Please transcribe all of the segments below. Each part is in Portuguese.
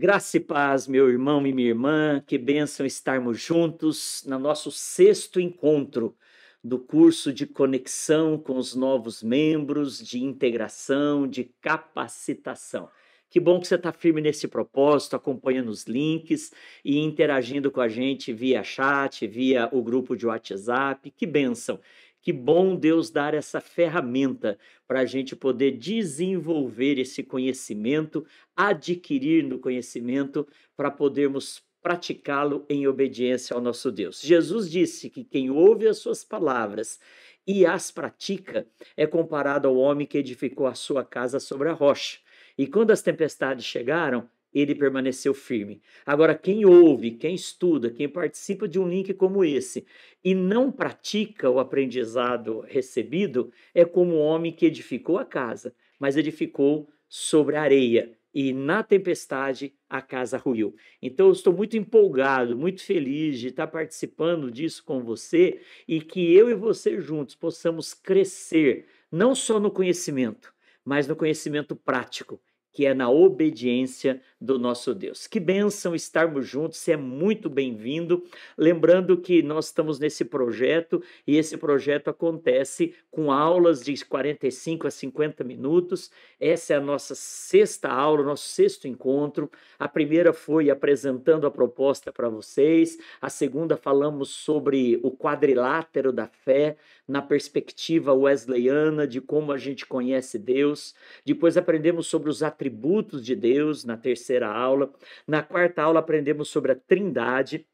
Graça e paz, meu irmão e minha irmã, que bênção estarmos juntos no nosso sexto encontro do curso de conexão com os novos membros, de integração, de capacitação. Que bom que você está firme nesse propósito, acompanhando os links e interagindo com a gente via chat, via o grupo de WhatsApp. Que bênção! Que bom Deus dar essa ferramenta para a gente poder desenvolver esse conhecimento, adquirir no conhecimento, para podermos praticá-lo em obediência ao nosso Deus. Jesus disse que quem ouve as suas palavras e as pratica é comparado ao homem que edificou a sua casa sobre a rocha. E quando as tempestades chegaram, ele permaneceu firme. Agora, quem ouve, quem estuda, quem participa de um link como esse e não pratica o aprendizado recebido, é como um homem que edificou a casa, mas edificou sobre a areia. E na tempestade a casa ruiu. Então eu estou muito empolgado, muito feliz de estar participando disso com você e que eu e você juntos possamos crescer, não só no conhecimento, mas no conhecimento prático, que é na obediência do nosso Deus. Que bênção estarmos juntos, você é muito bem-vindo. Lembrando que nós estamos nesse projeto e esse projeto acontece com aulas de 45 a 50 minutos. Essa é a nossa sexta aula, nosso sexto encontro. A primeira foi apresentando a proposta para vocês, a segunda falamos sobre o quadrilátero da fé, na perspectiva wesleyana de como a gente conhece Deus. Depois aprendemos sobre os atributos de Deus na terceira aula. Na quarta aula aprendemos sobre a Trindade.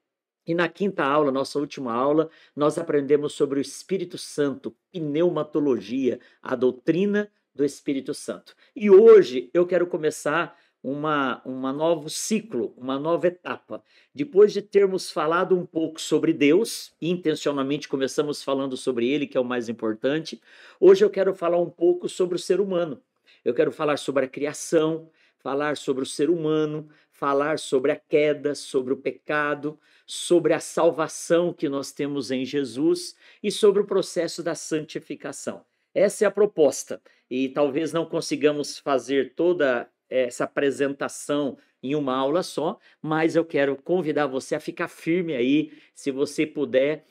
E na quinta aula, nossa última aula, nós aprendemos sobre o Espírito Santo, pneumatologia, a doutrina do Espírito Santo. E hoje eu quero começar um novo ciclo, uma nova etapa. Depois de termos falado um pouco sobre Deus, intencionalmente começamos falando sobre Ele, que é o mais importante, hoje eu quero falar um pouco sobre o ser humano. Eu quero falar sobre a criação, falar sobre o ser humano, falar sobre a queda, sobre o pecado, sobre a salvação que nós temos em Jesus e sobre o processo da santificação. Essa é a proposta e talvez não consigamos fazer toda essa apresentação em uma aula só, mas eu quero convidar você a ficar firme aí, se você puder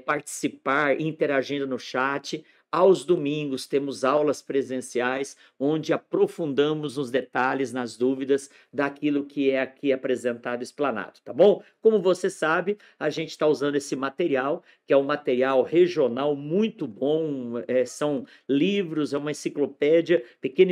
participar, interagindo no chat. Aos domingos temos aulas presenciais, onde aprofundamos nos detalhes, nas dúvidas daquilo que é aqui apresentado, explanado, tá bom? Como você sabe, a gente está usando esse material, que é um material regional muito bom, são livros, é uma enciclopédia, pequena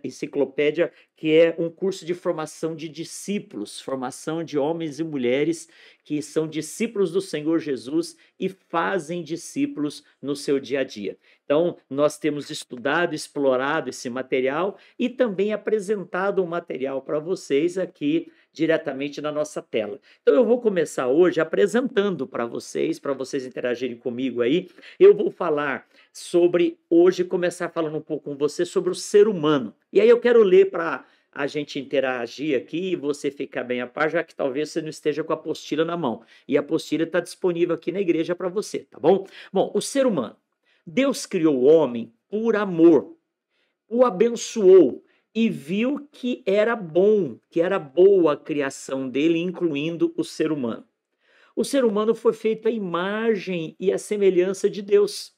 enciclopédia, que é um curso de formação de discípulos, formação de homens e mulheres que são discípulos do Senhor Jesus e fazem discípulos no seu dia a dia. Então, nós temos estudado, explorado esse material e também apresentado um material para vocês aqui diretamente na nossa tela. Então, eu vou começar hoje apresentando para vocês interagirem comigo aí. Eu vou falar sobre, hoje, começar falando um pouco com você sobre o ser humano. E aí eu quero ler para a gente interagir aqui e você ficar bem a par, já que talvez você não esteja com a apostila na mão. E a apostila está disponível aqui na igreja para você, tá bom? Bom, o ser humano. Deus criou o homem por amor, o abençoou e viu que era bom, que era boa a criação dele, incluindo o ser humano. O ser humano foi feito à imagem e à semelhança de Deus.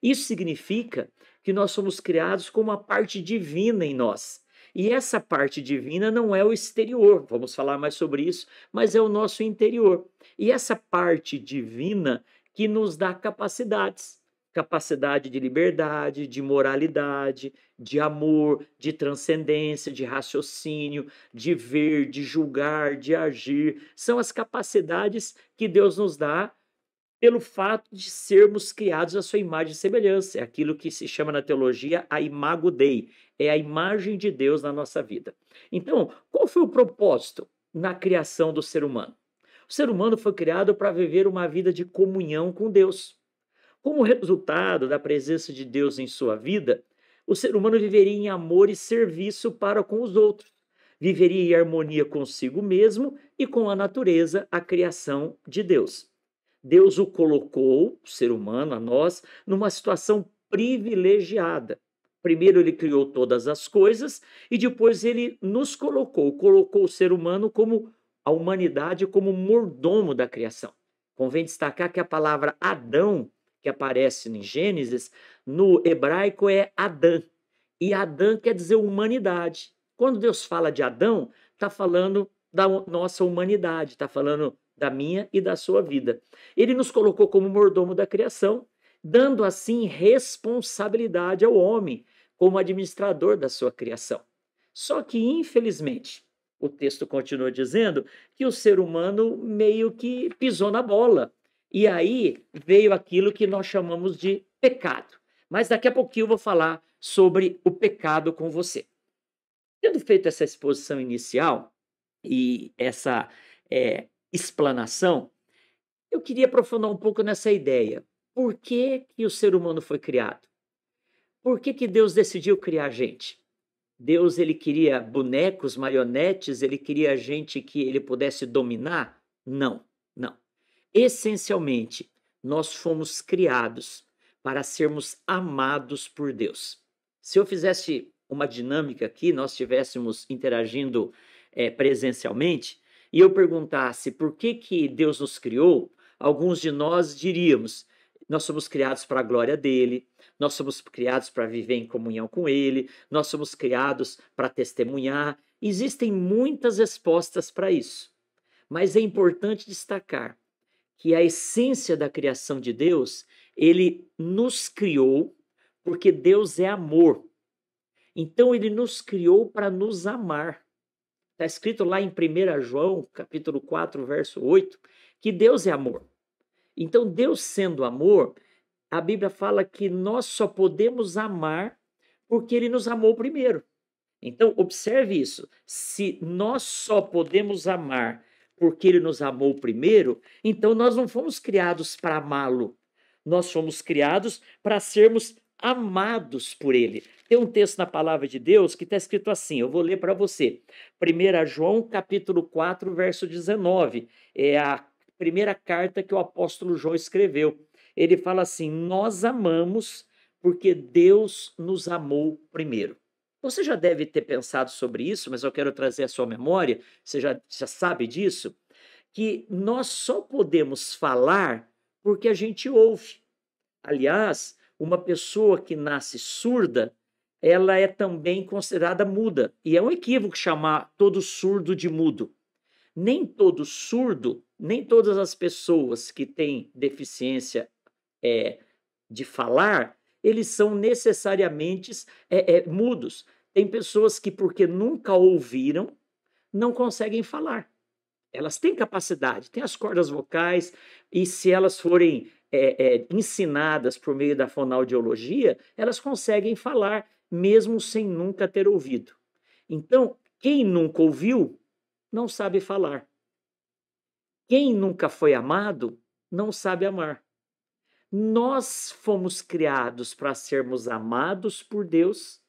Isso significa que nós somos criados com uma parte divina em nós. E essa parte divina não é o exterior, vamos falar mais sobre isso, mas é o nosso interior. E essa parte divina que nos dá capacidades. Capacidade de liberdade, de moralidade, de amor, de transcendência, de raciocínio, de ver, de julgar, de agir. São as capacidades que Deus nos dá pelo fato de sermos criados à sua imagem e semelhança. É aquilo que se chama na teologia a imago Dei, é a imagem de Deus na nossa vida. Então, qual foi o propósito na criação do ser humano? O ser humano foi criado para viver uma vida de comunhão com Deus. Como resultado da presença de Deus em sua vida, o ser humano viveria em amor e serviço para com os outros. Viveria em harmonia consigo mesmo e com a natureza, a criação de Deus. Deus o colocou, o ser humano, a nós, numa situação privilegiada. Primeiro ele criou todas as coisas e depois ele nos colocou o ser humano como a humanidade como mordomo da criação. Convém destacar que a palavra Adão, que aparece em Gênesis, no hebraico é Adã. E Adã quer dizer humanidade. Quando Deus fala de Adão, está falando da nossa humanidade, está falando da minha e da sua vida. Ele nos colocou como mordomo da criação, dando assim responsabilidade ao homem como administrador da sua criação. Só que, infelizmente, o texto continua dizendo que o ser humano meio que pisou na bola. E aí veio aquilo que nós chamamos de pecado. Mas daqui a pouquinho eu vou falar sobre o pecado com você. Tendo feito essa exposição inicial e essa explanação, eu queria aprofundar um pouco nessa ideia. Por que, que o ser humano foi criado? Por que, que Deus decidiu criar a gente? Deus ele queria bonecos, marionetes, ele queria gente que ele pudesse dominar? Não, não. Essencialmente, nós fomos criados para sermos amados por Deus. Se eu fizesse uma dinâmica aqui, nós estivéssemos interagindo presencialmente, e eu perguntasse por que Deus nos criou, alguns de nós diríamos, nós somos criados para a glória dele, nós somos criados para viver em comunhão com ele, nós somos criados para testemunhar. Existem muitas respostas para isso, mas é importante destacar que a essência da criação de Deus, ele nos criou porque Deus é amor. Então ele nos criou para nos amar. Está escrito lá em 1 João, capítulo 4, verso 8, que Deus é amor. Então, Deus sendo amor, a Bíblia fala que nós só podemos amar porque ele nos amou primeiro. Então, observe isso. Se nós só podemos amar porque ele nos amou primeiro, então nós não fomos criados para amá-lo. Nós fomos criados para sermos amados por ele. Tem um texto na palavra de Deus que está escrito assim, eu vou ler para você. 1 João, capítulo 4, verso 19. É a primeira carta que o apóstolo João escreveu. Ele fala assim, nós amamos porque Deus nos amou primeiro. Você já deve ter pensado sobre isso, mas eu quero trazer a sua memória, você já sabe disso, que nós só podemos falar porque a gente ouve. Aliás, uma pessoa que nasce surda, ela é também considerada muda. E é um equívoco chamar todo surdo de mudo. Nem todo surdo, nem todas as pessoas que têm deficiência de falar, eles são necessariamente mudos. Tem pessoas que, porque nunca ouviram, não conseguem falar. Elas têm capacidade, têm as cordas vocais, e se elas forem ensinadas por meio da fonoaudiologia, elas conseguem falar, mesmo sem nunca ter ouvido. Então, quem nunca ouviu, não sabe falar. Quem nunca foi amado, não sabe amar. Nós fomos criados para sermos amados por Deus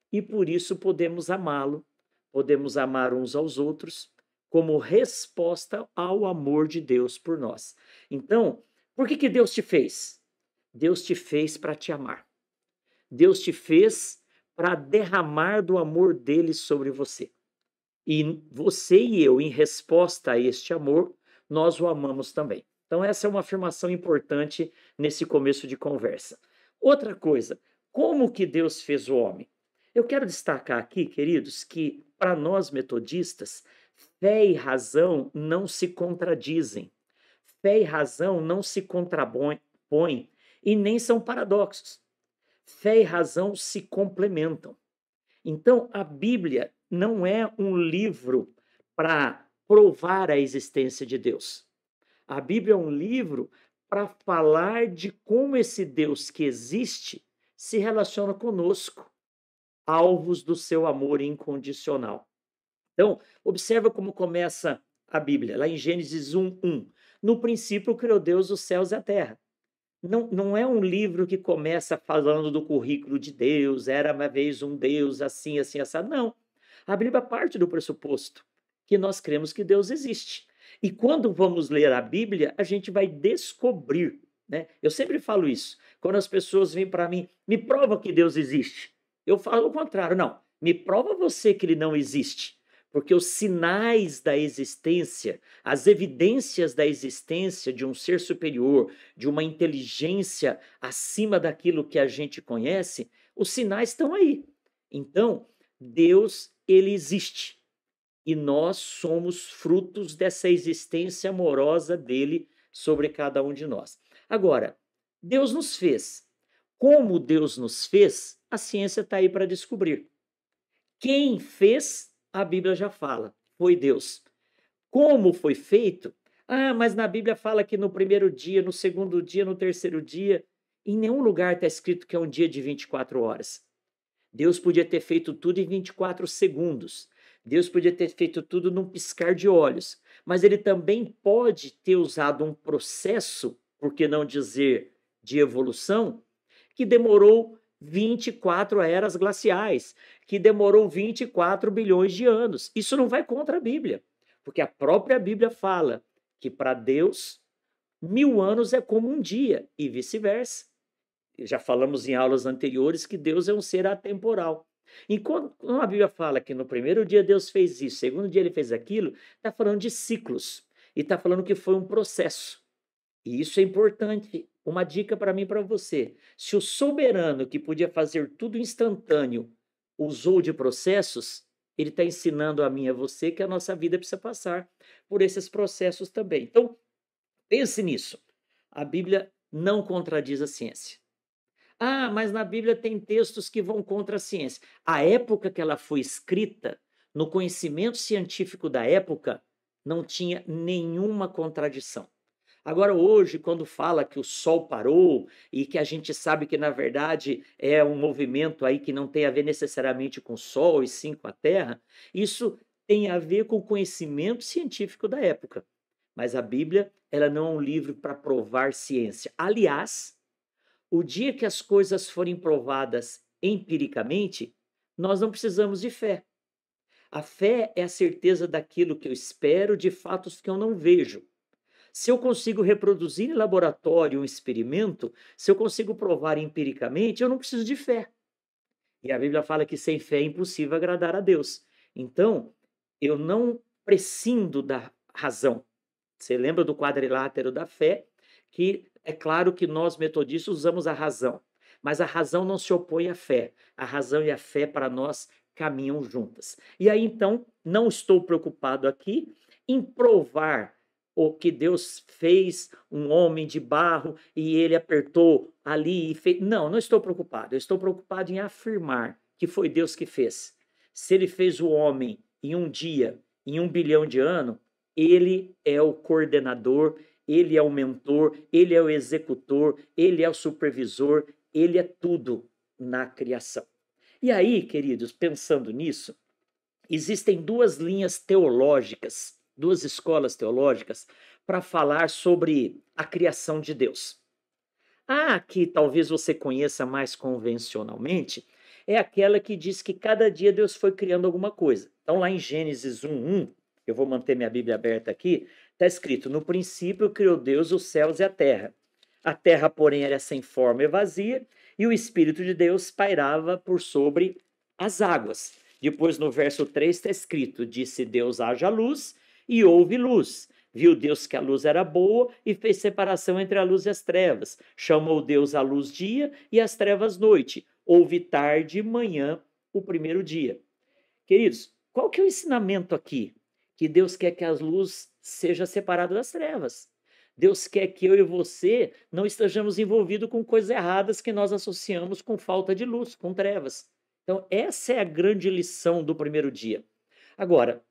e por isso podemos amá-lo, podemos amar uns aos outros como resposta ao amor de Deus por nós. Então, por que Deus te fez? Deus te fez para te amar. Deus te fez para derramar do amor dele sobre você. E você e eu, em resposta a este amor, nós o amamos também. Então, essa é uma afirmação importante nesse começo de conversa. Outra coisa, como que Deus fez o homem? Eu quero destacar aqui, queridos, que para nós metodistas, fé e razão não se contradizem. Fé e razão não se contrapõem e nem são paradoxos. Fé e razão se complementam. Então, a Bíblia não é um livro para provar a existência de Deus. A Bíblia é um livro para falar de como esse Deus que existe se relaciona conosco, alvos do seu amor incondicional. Então, observa como começa a Bíblia, lá em Gênesis 1:1. No princípio criou Deus os céus e a terra. Não é um livro que começa falando do currículo de Deus, era uma vez um Deus assim, assim, assim. Não. A Bíblia parte do pressuposto que nós cremos que Deus existe. E quando vamos ler a Bíblia, a gente vai descobrir, né? Eu sempre falo isso. Quando as pessoas vêm para mim, me prova que Deus existe. Eu falo o contrário, não. Me prova você que ele não existe. Porque os sinais da existência, as evidências da existência de um ser superior, de uma inteligência acima daquilo que a gente conhece, os sinais estão aí. Então, Deus, ele existe. E nós somos frutos dessa existência amorosa dele sobre cada um de nós. Agora, Deus nos fez. Como Deus nos fez, a ciência está aí para descobrir. Quem fez, a Bíblia já fala, foi Deus. Como foi feito? Ah, mas na Bíblia fala que no primeiro dia, no segundo dia, no terceiro dia. Em nenhum lugar está escrito que é um dia de 24 horas. Deus podia ter feito tudo em 24 segundos. Deus podia ter feito tudo num piscar de olhos. Mas ele também pode ter usado um processo, por que não dizer de evolução, que demorou 24 eras glaciais, que demorou 24 bilhões de anos. Isso não vai contra a Bíblia, porque a própria Bíblia fala que para Deus 1000 anos é como um dia e vice-versa. Já falamos em aulas anteriores que Deus é um ser atemporal. Enquanto a Bíblia fala que no primeiro dia Deus fez isso, no segundo dia ele fez aquilo, está falando de ciclos e está falando que foi um processo. E isso é importante. Uma dica para mim e para você. Se o soberano que podia fazer tudo instantâneo usou de processos, ele está ensinando a mim e a você que a nossa vida precisa passar por esses processos também. Então, pense nisso. A Bíblia não contradiz a ciência. Ah, mas na Bíblia tem textos que vão contra a ciência. A época que ela foi escrita, no conhecimento científico da época, não tinha nenhuma contradição. Agora, hoje, quando fala que o Sol parou e que a gente sabe que, na verdade, é um movimento aí que não tem a ver necessariamente com o Sol e sim com a Terra, isso tem a ver com o conhecimento científico da época. Mas a Bíblia, ela não é um livro para provar ciência. Aliás, o dia que as coisas forem provadas empiricamente, nós não precisamos de fé. A fé é a certeza daquilo que eu espero de fatos que eu não vejo. Se eu consigo reproduzir em laboratório um experimento, se eu consigo provar empiricamente, eu não preciso de fé. E a Bíblia fala que sem fé é impossível agradar a Deus. Então, eu não prescindo da razão. Você lembra do quadrilátero da fé? Que é claro que nós metodistas usamos a razão, mas a razão não se opõe à fé. A razão e a fé para nós caminham juntas. E aí então, não estou preocupado aqui em provar o que Deus fez, um homem de barro e ele apertou ali e fez. Não, não estou preocupado. Eu estou preocupado em afirmar que foi Deus que fez. Se ele fez o homem em um dia, em 1 bilhão de anos, ele é o coordenador, ele é o mentor, ele é o executor, ele é o supervisor, ele é tudo na criação. E aí, queridos, pensando nisso, existem duas linhas teológicas, duas escolas teológicas, para falar sobre a criação de Deus. A que talvez você conheça mais convencionalmente é aquela que diz que cada dia Deus foi criando alguma coisa. Então, lá em Gênesis 1:1, eu vou manter minha Bíblia aberta aqui, está escrito: no princípio criou Deus os céus e a terra. A terra, porém, era sem forma e vazia, e o Espírito de Deus pairava por sobre as águas. Depois, no verso 3, está escrito: disse Deus, haja luz, e houve luz. Viu Deus que a luz era boa e fez separação entre a luz e as trevas. Chamou Deus a luz dia e as trevas noite. Houve tarde e manhã o primeiro dia. Queridos, qual que é o ensinamento aqui? Que Deus quer que a luz seja separada das trevas. Deus quer que eu e você não estejamos envolvidos com coisas erradas que nós associamos com falta de luz, com trevas. Então, essa é a grande lição do primeiro dia. Agora,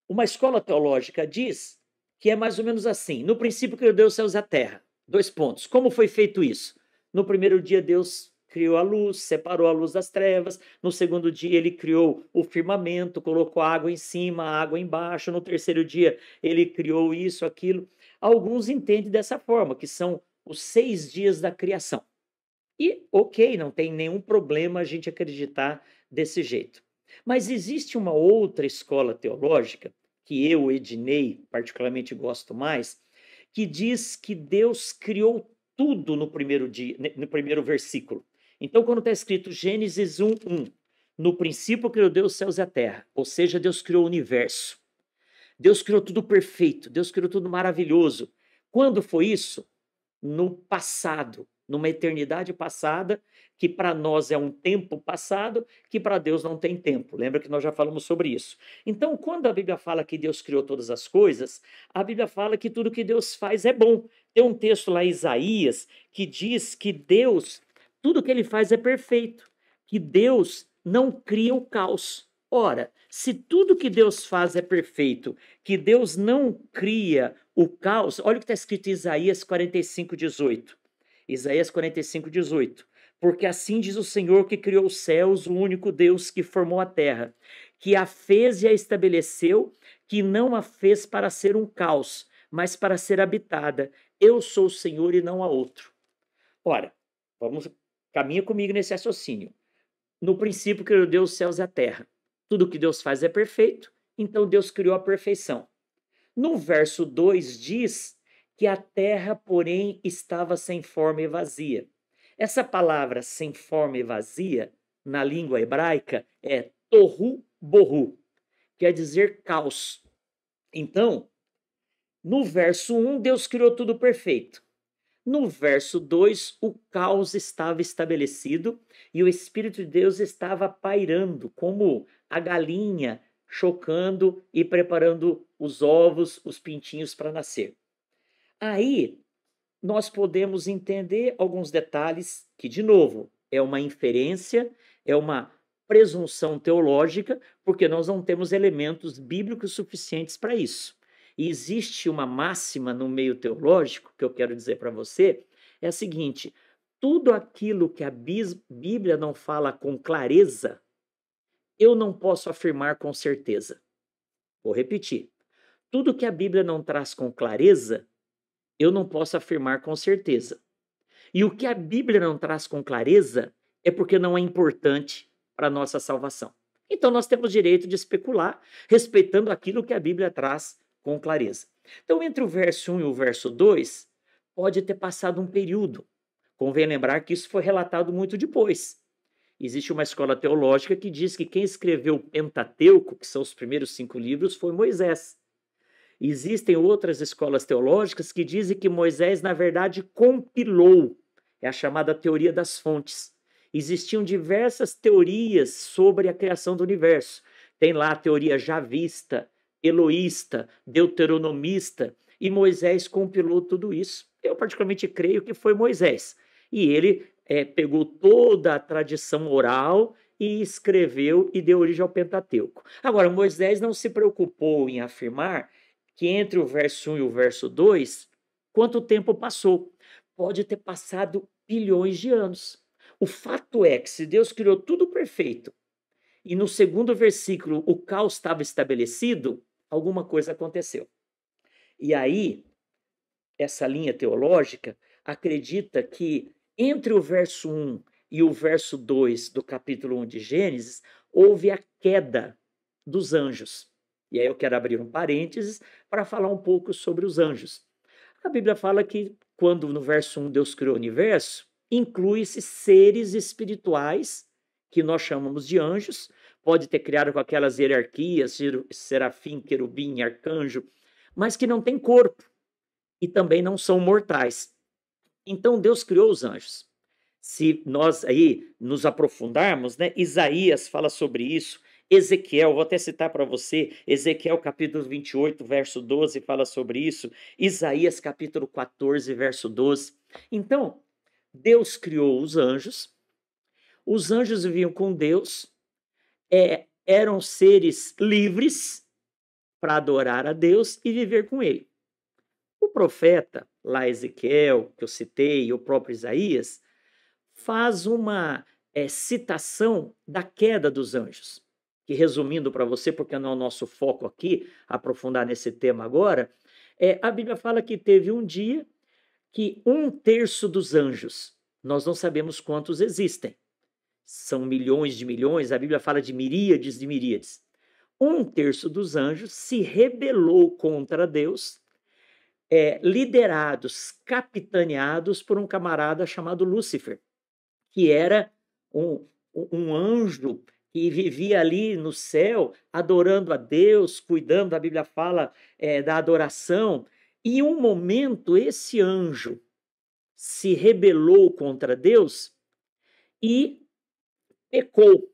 uma escola teológica diz que é mais ou menos assim: no princípio criou Deus os céus e a terra. 2 pontos. Como foi feito isso? No primeiro dia Deus criou a luz, separou a luz das trevas. No segundo dia ele criou o firmamento, colocou a água em cima, a água embaixo. No terceiro dia ele criou isso, aquilo. Alguns entendem dessa forma, que são os 6 dias da criação. E ok, não tem nenhum problema a gente acreditar desse jeito. Mas existe uma outra escola teológica, que eu, Ednei, particularmente gosto mais, que diz que Deus criou tudo no primeiro dia, no primeiro versículo. Então, quando está escrito Gênesis 1:1, no princípio criou Deus os céus e a terra, ou seja, Deus criou o universo. Deus criou tudo perfeito, Deus criou tudo maravilhoso. Quando foi isso? No passado, numa eternidade passada, que para nós é um tempo passado, que para Deus não tem tempo. Lembra que nós já falamos sobre isso. Então, quando a Bíblia fala que Deus criou todas as coisas, a Bíblia fala que tudo que Deus faz é bom. Tem um texto lá em Isaías que diz que Deus, tudo que ele faz é perfeito, que Deus não cria o caos. Ora, se tudo que Deus faz é perfeito, que Deus não cria o caos, olha o que está escrito em Isaías 45:18. Isaías 45:18. Porque assim diz o Senhor que criou os céus, o único Deus que formou a terra, que a fez e a estabeleceu, que não a fez para ser um caos, mas para ser habitada. Eu sou o Senhor e não há outro. Ora, caminha comigo nesse raciocínio. No princípio criou Deus os céus e a terra. Tudo que Deus faz é perfeito, então Deus criou a perfeição. No verso 2 diz que a terra, porém, estava sem forma e vazia. Essa palavra sem forma e vazia, na língua hebraica, é tohu bohu, quer dizer caos. Então, no verso 1, Deus criou tudo perfeito. No verso 2, o caos estava estabelecido e o Espírito de Deus estava pairando, como a galinha chocando e preparando os ovos, os pintinhos para nascer. Aí nós podemos entender alguns detalhes que, de novo, é uma inferência, é uma presunção teológica, porque nós não temos elementos bíblicos suficientes para isso. E existe uma máxima no meio teológico que eu quero dizer para você, é a seguinte: tudo aquilo que a Bíblia não fala com clareza, eu não posso afirmar com certeza. Vou repetir. Tudo que a Bíblia não traz com clareza, eu não posso afirmar com certeza. E o que a Bíblia não traz com clareza é porque não é importante para a nossa salvação. Então nós temos direito de especular, respeitando aquilo que a Bíblia traz com clareza. Então, entre o verso 1 e o verso 2, pode ter passado um período. Convém lembrar que isso foi relatado muito depois. Existe uma escola teológica que diz que quem escreveu o Pentateuco, que são os primeiros 5 livros, foi Moisés. Existem outras escolas teológicas que dizem que Moisés, na verdade, compilou. É a chamada teoria das fontes. Existiam diversas teorias sobre a criação do universo. Tem lá a teoria javista, eloísta, deuteronomista, e Moisés compilou tudo isso. Eu particularmente creio que foi Moisés. E ele pegou toda a tradição oral e escreveu e deu origem ao Pentateuco. Agora, Moisés não se preocupou em afirmar que entre o verso 1 e o verso 2, quanto tempo passou? Pode ter passado bilhões de anos. O fato é que se Deus criou tudo perfeito e no segundo versículo o caos estava estabelecido, alguma coisa aconteceu. E aí, essa linha teológica acredita que entre o verso 1 e o verso 2 do capítulo 1 de Gênesis, houve a queda dos anjos. E aí eu quero abrir um parênteses para falar um pouco sobre os anjos. A Bíblia fala que quando no verso 1 Deus criou o universo, inclui-se seres espirituais, que nós chamamos de anjos, pode ter criado com aquelas hierarquias, serafim, querubim, arcanjo, mas que não têm corpo e também não são mortais. Então Deus criou os anjos. Se nós aí nos aprofundarmos, né, Isaías fala sobre isso, Ezequiel, vou até citar para você, Ezequiel capítulo 28, verso 12, fala sobre isso, Isaías capítulo 14, verso 12. Então, Deus criou os anjos viviam com Deus, eram seres livres para adorar a Deus e viver com ele. O profeta, lá Ezequiel, que eu citei, e o próprio Isaías, faz uma citação da queda dos anjos. Que, resumindo para você, porque não é o nosso foco aqui, aprofundar nesse tema agora, a Bíblia fala que teve um dia que 1/3 dos anjos, nós não sabemos quantos existem, são milhões de milhões, a Bíblia fala de miríades de miríades. 1/3 dos anjos se rebelou contra Deus, liderados, capitaneados por um camarada chamado Lúcifer. que era um anjo que vivia ali no céu, adorando a Deus, cuidando, a Bíblia fala, da adoração. E em um momento, esse anjo se rebelou contra Deus e pecou.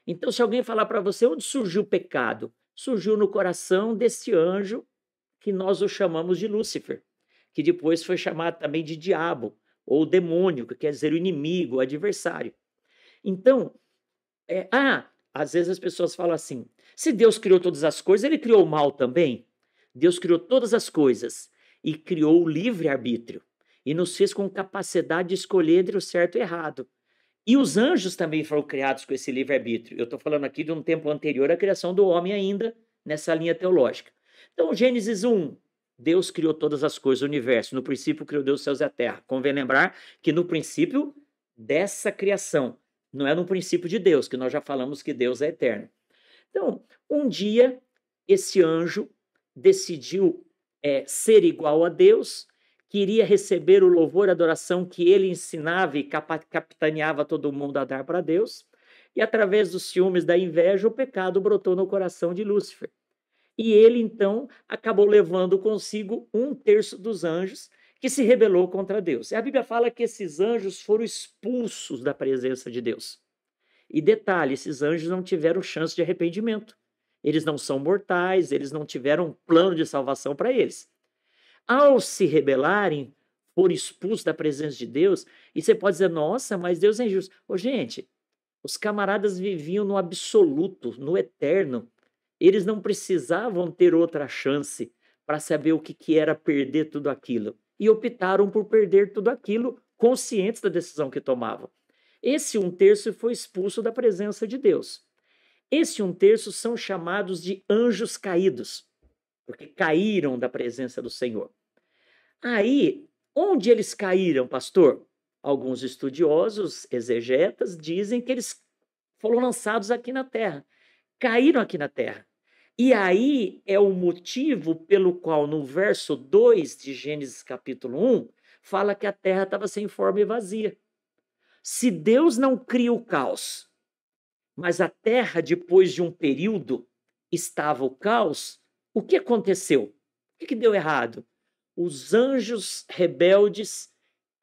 Então, se alguém falar para você onde surgiu o pecado, surgiu no coração desse anjo que nós o chamamos de Lúcifer, que depois foi chamado também de diabo, ou demônio, que quer dizer o inimigo, o adversário. Então, às vezes as pessoas falam assim: se Deus criou todas as coisas, ele criou o mal também? Deus criou todas as coisas e criou o livre-arbítrio e nos fez com capacidade de escolher entre o certo e o errado. E os anjos também foram criados com esse livre-arbítrio. Eu estou falando aqui de um tempo anterior à criação do homem ainda, nessa linha teológica. Então, Gênesis 1, Deus criou todas as coisas, o universo. No princípio criou Deus os céus e a terra. Convém lembrar que no princípio dessa criação, não é no princípio de Deus, que nós já falamos que Deus é eterno. Então, um dia, esse anjo decidiu ser igual a Deus, queria receber o louvor e a adoração que ele ensinava e capitaneava todo mundo a dar para Deus, e através dos ciúmes, da inveja, o pecado brotou no coração de Lúcifer. E ele, então, acabou levando consigo 1/3 dos anjos que se rebelou contra Deus. E a Bíblia fala que esses anjos foram expulsos da presença de Deus. E detalhe, esses anjos não tiveram chance de arrependimento. Eles não são mortais, eles não tiveram um plano de salvação para eles. Ao se rebelarem, foram expulsos da presença de Deus, e você pode dizer: nossa, mas Deus é injusto. Gente, os camaradas viviam no absoluto, no eterno. Eles não precisavam ter outra chance para saber o que era perder tudo aquilo. E optaram por perder tudo aquilo, conscientes da decisão que tomavam. Esse 1/3 foi expulso da presença de Deus. Esse 1/3 são chamados de anjos caídos, porque caíram da presença do Senhor. Aí, onde eles caíram, pastor? Alguns estudiosos, exegetas, dizem que eles foram lançados aqui na terra, caíram aqui na terra. E aí é o motivo pelo qual no verso 2 de Gênesis capítulo 1, fala que a terra estava sem forma e vazia. Se Deus não cria o caos, mas a terra, depois de um período, estava o caos, o que aconteceu? O que deu errado? Os anjos rebeldes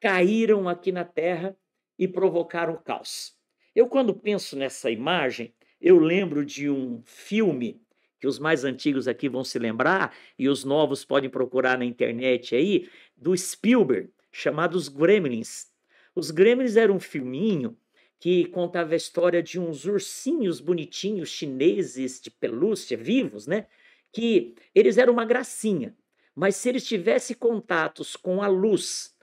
caíram aqui na terra e provocaram o caos. Eu, quando penso nessa imagem, eu lembro de um filme que os mais antigos aqui vão se lembrar, e os novos podem procurar na internet aí, do Spielberg, chamado Os Gremlins. Os Gremlins era um filminho que contava a história de uns ursinhos bonitinhos chineses de pelúcia, vivos, né? Que eles eram uma gracinha, mas se eles tivessem contatos com a luz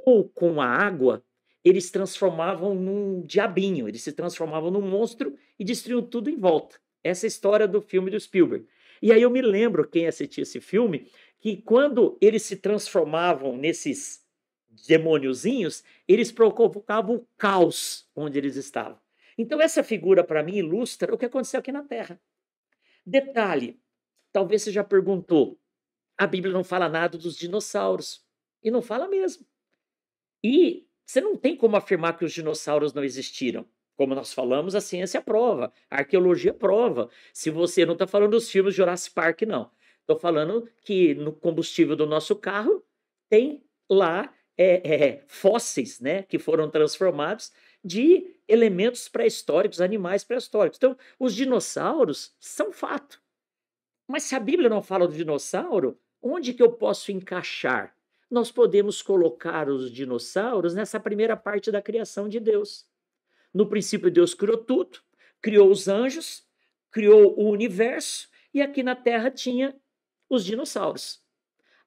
ou com a água, eles transformavam num diabinho, eles se transformavam num monstro e destruíam tudo em volta. Essa é a história do filme do Spielberg. E aí eu me lembro, quem assistiu esse filme, que quando eles se transformavam nesses demôniozinhos, eles provocavam o caos onde eles estavam. Então essa figura, para mim, ilustra o que aconteceu aqui na Terra. Detalhe, talvez você já perguntou, a Bíblia não fala nada dos dinossauros. E não fala mesmo. E você não tem como afirmar que os dinossauros não existiram. Como nós falamos, a ciência prova, a arqueologia prova. Se você não está falando dos filmes de Jurassic Park, não. Estou falando que no combustível do nosso carro tem lá fósseis, né, que foram transformados de elementos pré-históricos, animais pré-históricos. Então, os dinossauros são fato. Mas se a Bíblia não fala do dinossauro, onde que eu posso encaixar? Nós podemos colocar os dinossauros nessa primeira parte da criação de Deus. No princípio, Deus criou tudo, criou os anjos, criou o universo, e aqui na Terra tinha os dinossauros.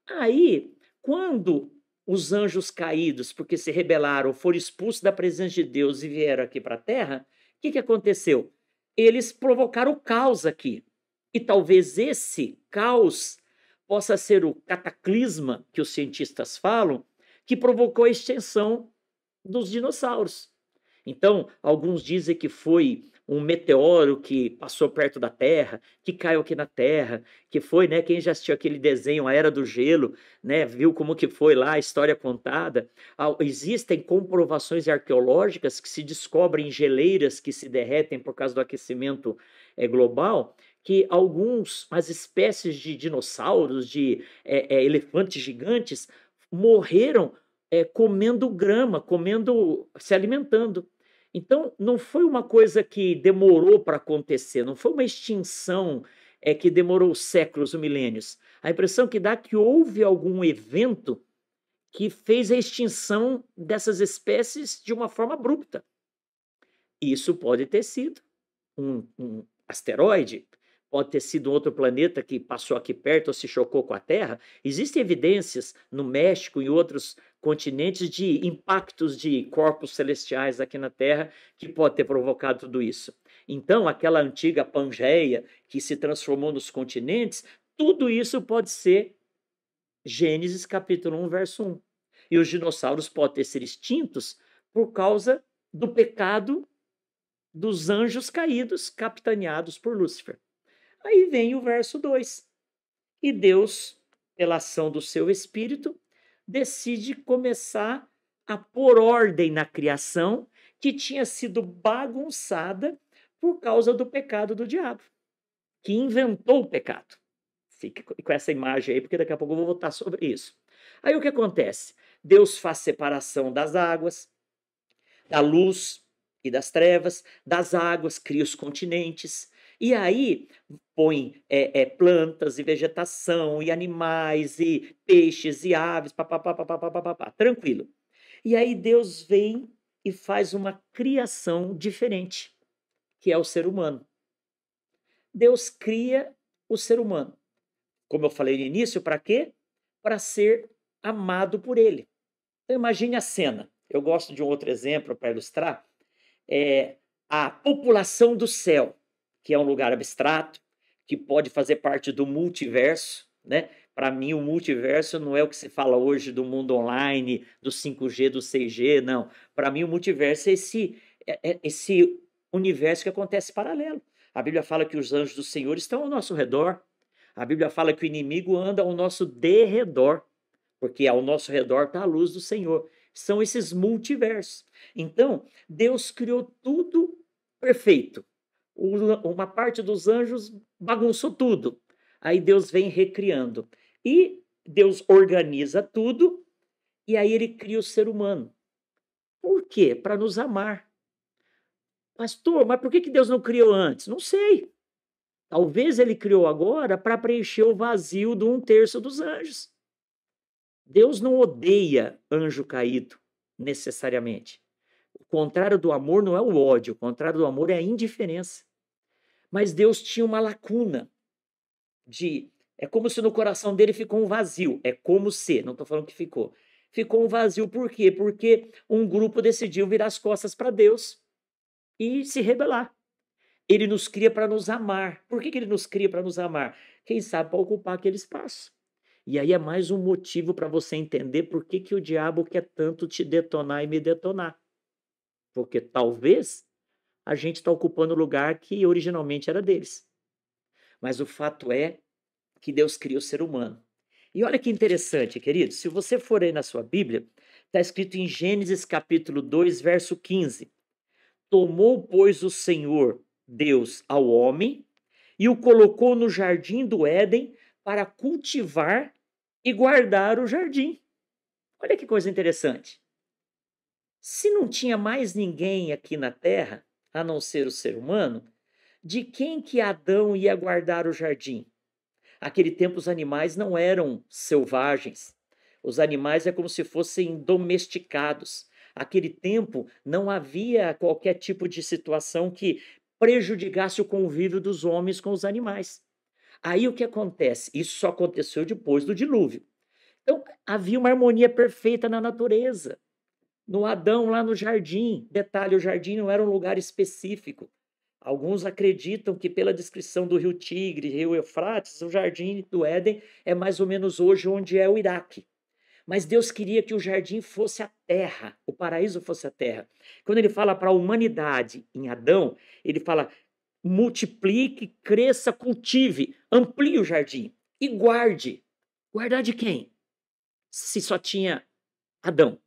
Aí, quando os anjos caídos, porque se rebelaram, foram expulsos da presença de Deus e vieram aqui para a Terra, o que aconteceu? Eles provocaram o caos aqui. E talvez esse caos possa ser o cataclisma que os cientistas falam, que provocou a extinção dos dinossauros. Então, alguns dizem que foi um meteoro que passou perto da Terra, que caiu aqui na Terra, que foi, né? Quem já assistiu aquele desenho, A Era do Gelo, né? Viu como que foi lá a história contada. Existem comprovações arqueológicas que se descobrem geleiras que se derretem por causa do aquecimento global, que as espécies de dinossauros, de elefantes gigantes, morreram comendo grama, se alimentando. Então, não foi uma coisa que demorou para acontecer, não foi uma extinção que demorou séculos ou milênios. A impressão que dá é que houve algum evento que fez a extinção dessas espécies de uma forma abrupta. Isso pode ter sido um asteroide, pode ter sido outro planeta que passou aqui perto ou se chocou com a Terra. Existem evidências no México e outros continentes de impactos de corpos celestiais aqui na Terra que pode ter provocado tudo isso. Então, aquela antiga Pangeia que se transformou nos continentes, tudo isso pode ser Gênesis capítulo 1, verso 1. E os dinossauros podem ter sido extintos por causa do pecado dos anjos caídos, capitaneados por Lúcifer. Aí vem o verso 2. E Deus, pela ação do seu Espírito, decide começar a pôr ordem na criação que tinha sido bagunçada por causa do pecado do diabo, que inventou o pecado. Fique com essa imagem aí, porque daqui a pouco eu vou voltar sobre isso. Aí o que acontece? Deus faz separação das águas, da luz e das trevas, das águas, cria os continentes, e aí põe plantas e vegetação, e animais, e peixes, e aves, papapá, tranquilo. E aí Deus vem e faz uma criação diferente, que é o ser humano. Deus cria o ser humano. Como eu falei no início, para quê? Para ser amado por ele. Então imagine a cena. Eu gosto de um outro exemplo para ilustrar. A população do céu, que é um lugar abstrato, que pode fazer parte do multiverso, né? Para mim, o multiverso não é o que se fala hoje do mundo online, do 5G, do 6G, não. Para mim, o multiverso é esse universo que acontece paralelo. A Bíblia fala que os anjos do Senhor estão ao nosso redor. A Bíblia fala que o inimigo anda ao nosso derredor, porque ao nosso redor está a luz do Senhor. São esses multiversos. Então, Deus criou tudo perfeito. Uma parte dos anjos bagunçou tudo. Aí Deus vem recriando. E Deus organiza tudo, e aí ele cria o ser humano. Por quê? Para nos amar. Pastor, mas por que Deus não criou antes? Não sei. Talvez ele criou agora para preencher o vazio de 1/3 dos anjos. Deus não odeia anjo caído, necessariamente. O contrário do amor não é o ódio, o contrário do amor é a indiferença. Mas Deus tinha uma lacuna é como se no coração dele ficou um vazio. É como se, não estou falando que ficou. Ficou um vazio por quê? Porque um grupo decidiu virar as costas para Deus e se rebelar. Ele nos cria para nos amar. Por que ele nos cria para nos amar? Quem sabe para ocupar aquele espaço. E aí é mais um motivo para você entender por que o diabo quer tanto te detonar e me detonar. Porque talvez a gente está ocupando o lugar que originalmente era deles. Mas o fato é que Deus cria o ser humano. E olha que interessante, querido, se você for aí na sua Bíblia, está escrito em Gênesis capítulo 2, verso 15. Tomou, pois, o Senhor Deus ao homem e o colocou no jardim do Éden para cultivar e guardar o jardim. Olha que coisa interessante. Se não tinha mais ninguém aqui na terra, a não ser o ser humano, de quem que Adão ia guardar o jardim? Naquele tempo os animais não eram selvagens. Os animais é como se fossem domesticados. Naquele tempo não havia qualquer tipo de situação que prejudicasse o convívio dos homens com os animais. Aí o que acontece? Isso só aconteceu depois do dilúvio. Então havia uma harmonia perfeita na natureza. No Adão, lá no jardim, detalhe, o jardim não era um lugar específico. Alguns acreditam que pela descrição do rio Tigre, rio Eufrates, o jardim do Éden é mais ou menos hoje onde é o Iraque. Mas Deus queria que o jardim fosse a terra, o paraíso fosse a terra. Quando ele fala para a humanidade em Adão, ele fala: multiplique, cresça, cultive, amplie o jardim e guarde. Guardar de quem? Se só tinha Adão.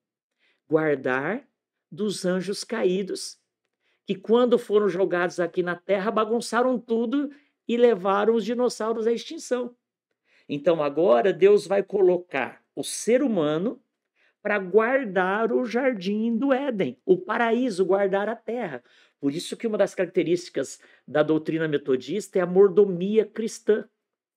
Guardar dos anjos caídos, que quando foram jogados aqui na terra, bagunçaram tudo e levaram os dinossauros à extinção. Então agora Deus vai colocar o ser humano para guardar o jardim do Éden, o paraíso, guardar a terra. Por isso que uma das características da doutrina metodista é a mordomia cristã.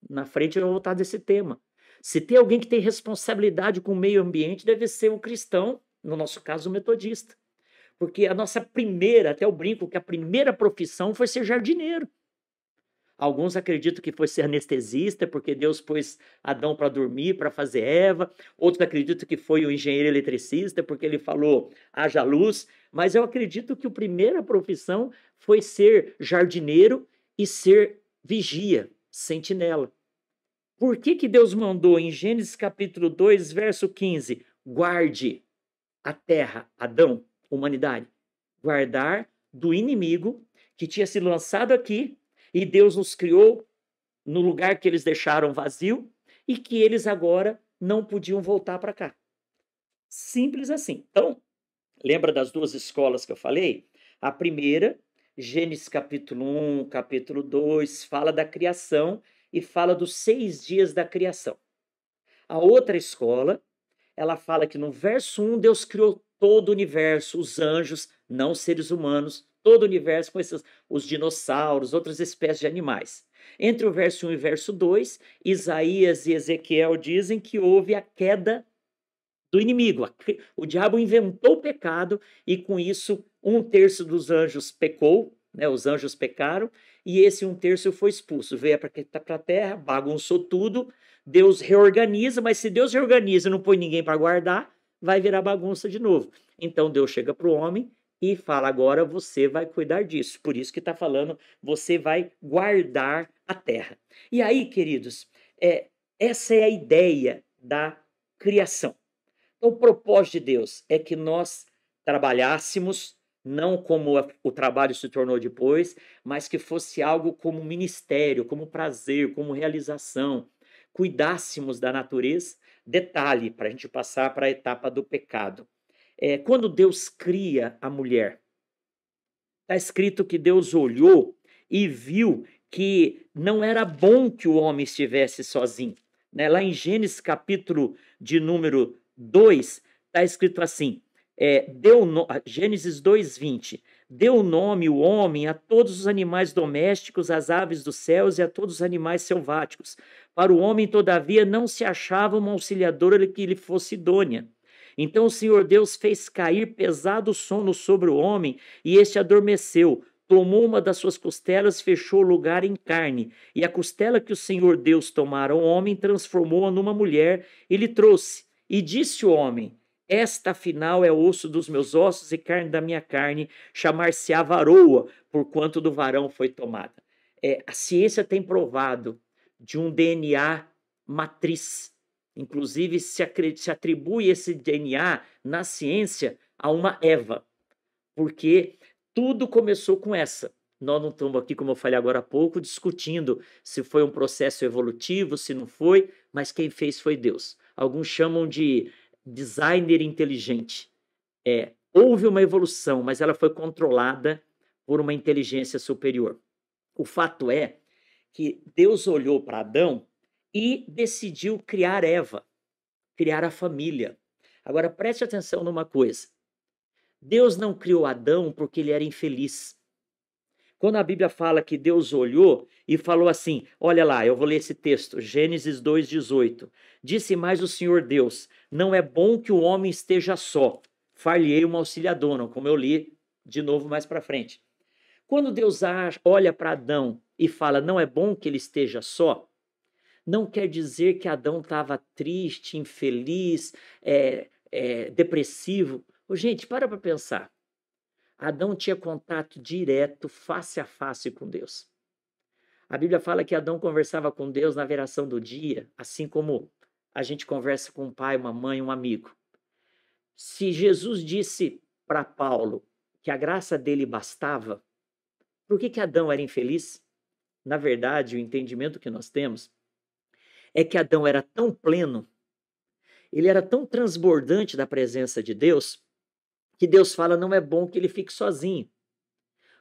Na frente eu vou voltar desse tema. Se tem alguém que tem responsabilidade com o meio ambiente, deve ser o cristão, no nosso caso, o metodista. Porque a nossa primeira, até eu brinco que a primeira profissão foi ser jardineiro. Alguns acreditam que foi ser anestesista, porque Deus pôs Adão para dormir, para fazer Eva. Outros acreditam que foi o engenheiro eletricista, porque ele falou, haja luz. Mas eu acredito que a primeira profissão foi ser jardineiro e ser vigia, sentinela. Por que Deus mandou em Gênesis capítulo 2, verso 15, guarde a terra, Adão, humanidade, guardar do inimigo que tinha se lançado aqui, e Deus nos criou no lugar que eles deixaram vazio e que eles agora não podiam voltar para cá. Simples assim. Então, lembra das duas escolas que eu falei? A primeira, Gênesis capítulo 1, capítulo 2, fala da criação e fala dos 6 dias da criação. A outra escola, ela fala que no verso 1 Deus criou todo o universo, os anjos, não seres humanos, todo o universo com os dinossauros, outras espécies de animais. Entre o verso 1 e o verso 2, Isaías e Ezequiel dizem que houve a queda do inimigo. O diabo inventou o pecado e com isso 1/3 dos anjos pecou, né? Os anjos pecaram, e esse 1/3 foi expulso. Veio para a terra, bagunçou tudo, Deus reorganiza, mas se Deus reorganiza e não põe ninguém para guardar, vai virar bagunça de novo. Então Deus chega para o homem e fala, agora você vai cuidar disso. Por isso que está falando, você vai guardar a terra. E aí, queridos, essa é a ideia da criação. Então, o propósito de Deus é que nós trabalhássemos, não como o trabalho se tornou depois, mas que fosse algo como ministério, como prazer, como realização. Cuidássemos da natureza. Detalhe, para a gente passar para a etapa do pecado. Quando Deus cria a mulher, está escrito que Deus olhou e viu que não era bom que o homem estivesse sozinho. Né? Lá em Gênesis capítulo de número 2, está escrito assim, Gênesis 2:20, deu nome o homem a todos os animais domésticos, às aves dos céus e a todos os animais selváticos. Para o homem, todavia, não se achava uma auxiliadora que lhe fosse idônea. Então o Senhor Deus fez cair pesado sono sobre o homem, e este adormeceu. Tomou uma das suas costelas, fechou o lugar em carne, e a costela que o Senhor Deus tomara ao homem, transformou-a numa mulher, e lhe trouxe. E disse o homem, esta afinal é osso dos meus ossos e carne da minha carne, chamar-se-á varoa, porquanto do varão foi tomada. A ciência tem provado de um DNA matriz. Inclusive, se atribui esse DNA na ciência a uma Eva, porque tudo começou com essa. Nós não estamos aqui, como eu falei agora há pouco, discutindo se foi um processo evolutivo, se não foi, mas quem fez foi Deus. Alguns chamam de designer inteligente. Houve uma evolução, mas ela foi controlada por uma inteligência superior. O fato é que Deus olhou para Adão e decidiu criar Eva, criar a família. Agora preste atenção numa coisa. Deus não criou Adão porque ele era infeliz. Quando a Bíblia fala que Deus olhou e falou assim, olha lá, eu vou ler esse texto, Gênesis 2:18. Disse mais o Senhor Deus, não é bom que o homem esteja só, far-lhe-ei uma auxiliadora, como eu li de novo mais para frente. Quando Deus olha para Adão e fala, não é bom que ele esteja só, não quer dizer que Adão estava triste, infeliz, depressivo. Gente, para pensar. Adão tinha contato direto, face a face com Deus. A Bíblia fala que Adão conversava com Deus na viração do dia, assim como a gente conversa com um pai, uma mãe, um amigo. Se Jesus disse para Paulo que a graça dele bastava, por que que Adão era infeliz? Na verdade, o entendimento que nós temos é que Adão era tão pleno, ele era tão transbordante da presença de Deus, que Deus fala não é bom que ele fique sozinho,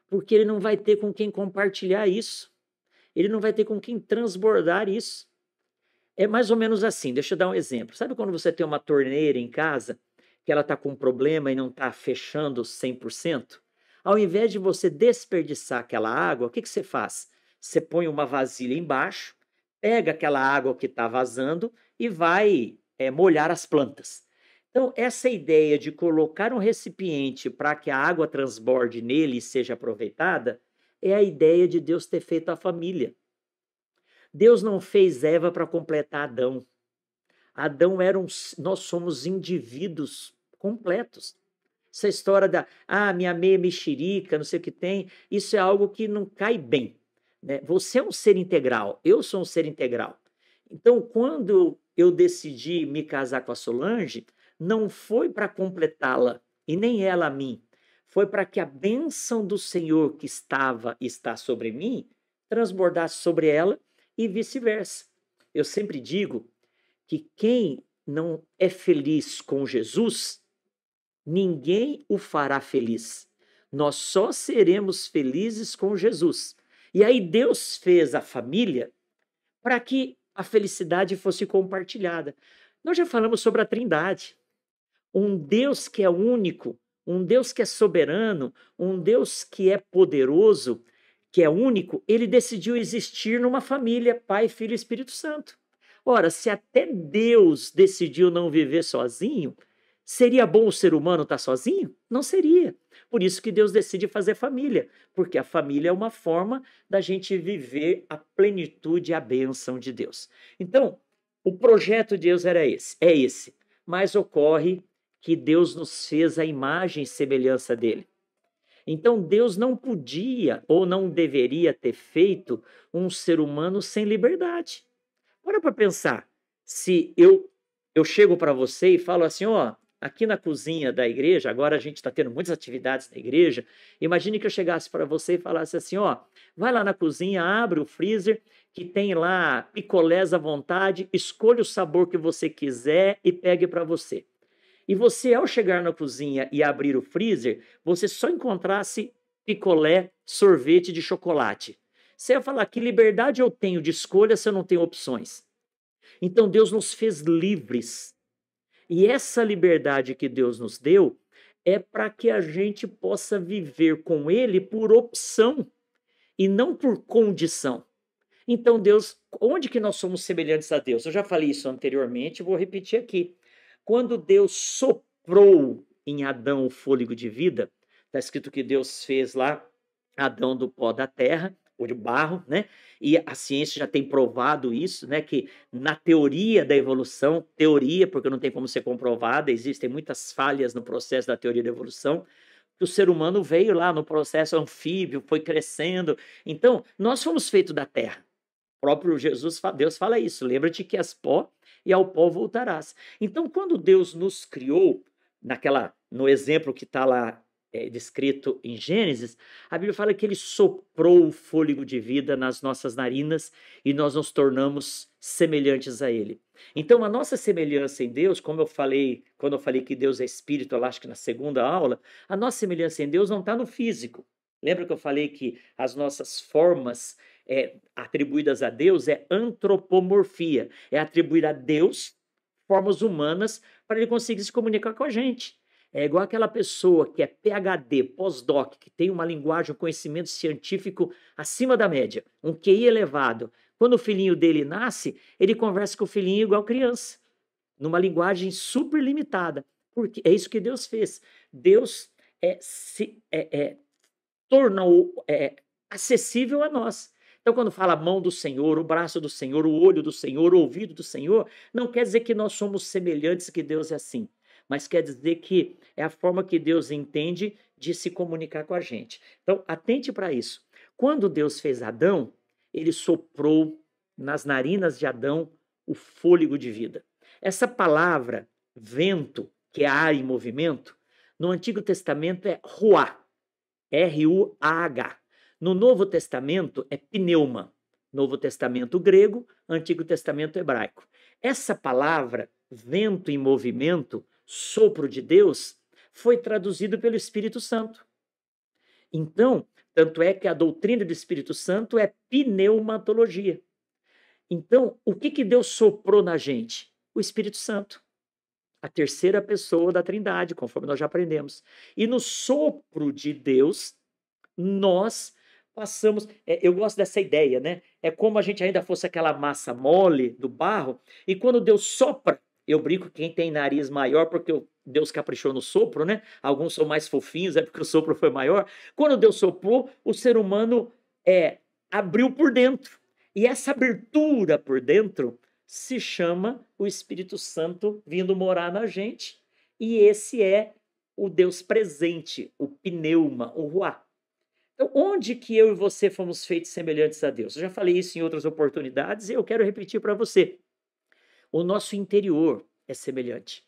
porque ele não vai ter com quem compartilhar isso, ele não vai ter com quem transbordar isso. É mais ou menos assim, deixa eu dar um exemplo. Sabe quando você tem uma torneira em casa, que ela está com um problema e não está fechando 100%? Ao invés de você desperdiçar aquela água, o que que você faz? Você põe uma vasilha embaixo, pega aquela água que está vazando e vai molhar as plantas. Então, essa ideia de colocar um recipiente para que a água transborde nele e seja aproveitada, é a ideia de Deus ter feito a família. Deus não fez Eva para completar Adão. Adão era nós somos indivíduos completos. Essa história da, minha meia mexerica, não sei o que tem, isso é algo que não cai bem, né? Você é um ser integral, eu sou um ser integral. Então, quando eu decidi me casar com a Solange, não foi para completá-la, e nem ela a mim. Foi para que a bênção do Senhor que estava e está sobre mim transbordasse sobre ela e vice-versa. Eu sempre digo que quem não é feliz com Jesus, ninguém o fará feliz. Nós só seremos felizes com Jesus. E aí Deus fez a família para que a felicidade fosse compartilhada. Nós já falamos sobre a Trindade. Um Deus que é único, um Deus que é soberano, um Deus que é poderoso, que é único, ele decidiu existir numa família, Pai, Filho e Espírito Santo. Ora, se até Deus decidiu não viver sozinho, seria bom o ser humano estar sozinho? Não seria. Por isso que Deus decide fazer família, porque a família é uma forma da gente viver a plenitude e a bênção de Deus. Então, o projeto de Deus era esse, é esse, mas ocorre que Deus nos fez a imagem e semelhança dele. Então Deus não podia ou não deveria ter feito um ser humano sem liberdade. Para pensar, se eu chego para você e falo assim, ó, aqui na cozinha da igreja, agora a gente está tendo muitas atividades na igreja, imagine que eu chegasse para você e falasse assim, ó, vai lá na cozinha, abre o freezer, que tem lá picolés à vontade, escolha o sabor que você quiser e pegue para você. E você, ao chegar na cozinha e abrir o freezer, você só encontrasse picolé, sorvete de chocolate. Você ia falar, que liberdade eu tenho de escolha se eu não tenho opções? Então Deus nos fez livres. E essa liberdade que Deus nos deu é para que a gente possa viver com Ele por opção e não por condição. Então Deus, onde que nós somos semelhantes a Deus? Eu já falei isso anteriormente, vou repetir aqui. Quando Deus soprou em Adão o fôlego de vida, está escrito que Deus fez lá Adão do pó da terra, ou de barro, né? E a ciência já tem provado isso, né? Que na teoria da evolução, teoria, porque não tem como ser comprovada, existem muitas falhas no processo da teoria da evolução, que o ser humano veio lá no processo anfíbio, foi crescendo. Então, nós fomos feitos da terra. O próprio Jesus, Deus fala isso, lembra-te que és pó e ao pó voltarás. Então, quando Deus nos criou, no exemplo que está lá descrito em Gênesis, a Bíblia fala que ele soprou o fôlego de vida nas nossas narinas e nós nos tornamos semelhantes a ele. Então, a nossa semelhança em Deus, como eu falei, quando eu falei que Deus é espírito, eu acho que na segunda aula, a nossa semelhança em Deus não está no físico. Lembra que eu falei que as nossas formas atribuídas a Deus é antropomorfia, é atribuir a Deus formas humanas para ele conseguir se comunicar com a gente. É igual aquela pessoa que é PhD, pós-doc, que tem uma linguagem, um conhecimento científico acima da média, um QI elevado. Quando o filhinho dele nasce, ele conversa com o filhinho igual criança, numa linguagem super limitada. Porque é isso que Deus fez. Deus tornou acessível a nós. Então, quando fala a mão do Senhor, o braço do Senhor, o olho do Senhor, o ouvido do Senhor, não quer dizer que nós somos semelhantes, que Deus é assim, mas quer dizer que é a forma que Deus entende de se comunicar com a gente. Então, atente para isso. Quando Deus fez Adão, ele soprou nas narinas de Adão o fôlego de vida. Essa palavra vento, que é ar em movimento, no Antigo Testamento é ruá, R-U-A-H. No Novo Testamento é pneuma. Novo Testamento grego, Antigo Testamento hebraico. Essa palavra, vento em movimento, sopro de Deus, foi traduzido pelo Espírito Santo. Então, tanto é que a doutrina do Espírito Santo é pneumatologia. Então, o que Deus soprou na gente? O Espírito Santo, a terceira pessoa da Trindade, conforme nós já aprendemos. E no sopro de Deus, nós passamos. Eu gosto dessa ideia, né? É como a gente ainda fosse aquela massa mole do barro, e quando Deus sopra, eu brinco quem tem nariz maior, porque Deus caprichou no sopro, né? Alguns são mais fofinhos, é porque o sopro foi maior. Quando Deus soprou, o ser humano abriu por dentro. E essa abertura por dentro se chama o Espírito Santo vindo morar na gente. E esse é o Deus presente, o pneuma, o ruá. Então, onde que eu e você fomos feitos semelhantes a Deus? Eu já falei isso em outras oportunidades e eu quero repetir para você. O nosso interior é semelhante.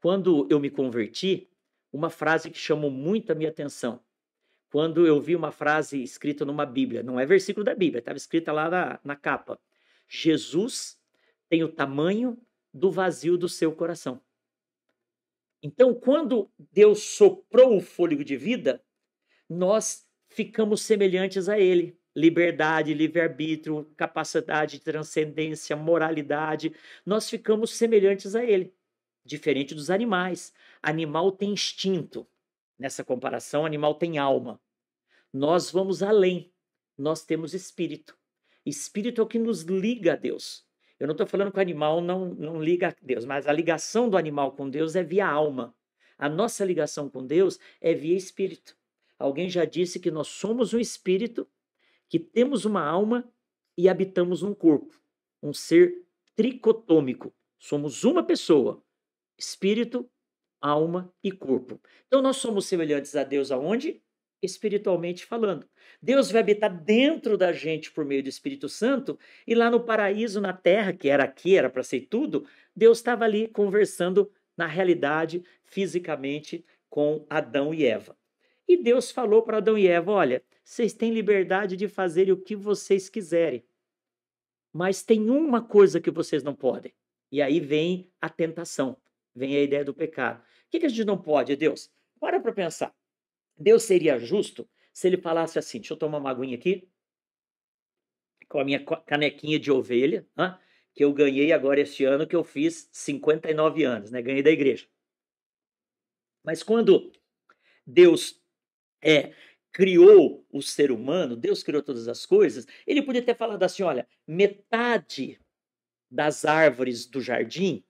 Quando eu me converti, uma frase que chamou muito a minha atenção. Quando eu vi uma frase escrita numa Bíblia, não é versículo da Bíblia, estava escrita lá na capa. Jesus tem o tamanho do vazio do seu coração. Então, quando Deus soprou o fôlego de vida, nós ficamos semelhantes a ele. Liberdade, livre-arbítrio, capacidade de transcendência, moralidade. Nós ficamos semelhantes a ele. Diferente dos animais. Animal tem instinto. Nessa comparação, animal tem alma. Nós vamos além. Nós temos espírito. Espírito é o que nos liga a Deus. Eu não estou falando que o animal não liga a Deus, mas a ligação do animal com Deus é via alma. A nossa ligação com Deus é via espírito. Alguém já disse que nós somos um espírito, que temos uma alma e habitamos um corpo. Um ser tricotômico. Somos uma pessoa. Espírito, alma e corpo. Então nós somos semelhantes a Deus aonde? Espiritualmente falando. Deus vai habitar dentro da gente por meio do Espírito Santo, e lá no paraíso, na terra, que era aqui, era para ser tudo, Deus estava ali conversando na realidade, fisicamente, com Adão e Eva. E Deus falou para Adão e Eva, olha, vocês têm liberdade de fazer o que vocês quiserem, mas tem uma coisa que vocês não podem. E aí vem a tentação, vem a ideia do pecado. O que a gente não pode, Deus? Para pensar. Deus seria justo se ele falasse assim, deixa eu tomar uma aguinha aqui, com a minha canequinha de ovelha, que eu ganhei agora este ano, que eu fiz 59 anos, né? Ganhei da igreja. Mas quando Deus criou o ser humano, Deus criou todas as coisas, ele podia ter falado assim, olha, metade das árvores do jardim,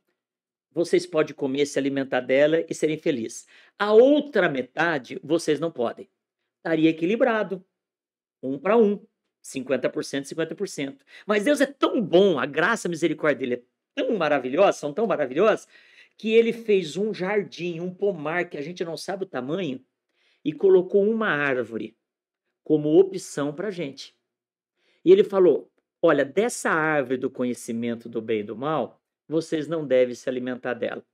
vocês podem comer, se alimentar dela e serem felizes. A outra metade, vocês não podem. Estaria equilibrado, 1 para 1, 50%, 50%. Mas Deus é tão bom, a graça e a misericórdia dele é tão maravilhosa, são tão maravilhosas, que ele fez um jardim, um pomar, que a gente não sabe o tamanho, e colocou uma árvore como opção para a gente. E ele falou, olha, dessa árvore do conhecimento do bem e do mal, vocês não devem se alimentar dela.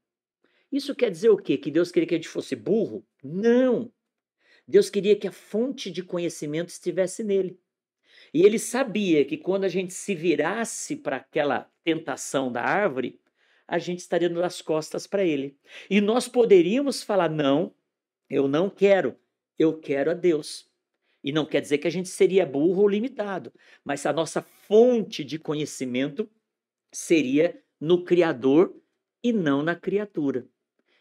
Isso quer dizer o quê? Que Deus queria que a gente fosse burro? Não! Deus queria que a fonte de conhecimento estivesse nele. E ele sabia que quando a gente se virasse para aquela tentação da árvore, a gente estaria dando as costas para ele. E nós poderíamos falar, não, eu não quero, eu quero a Deus. E não quer dizer que a gente seria burro ou limitado, mas a nossa fonte de conhecimento seria no Criador e não na criatura.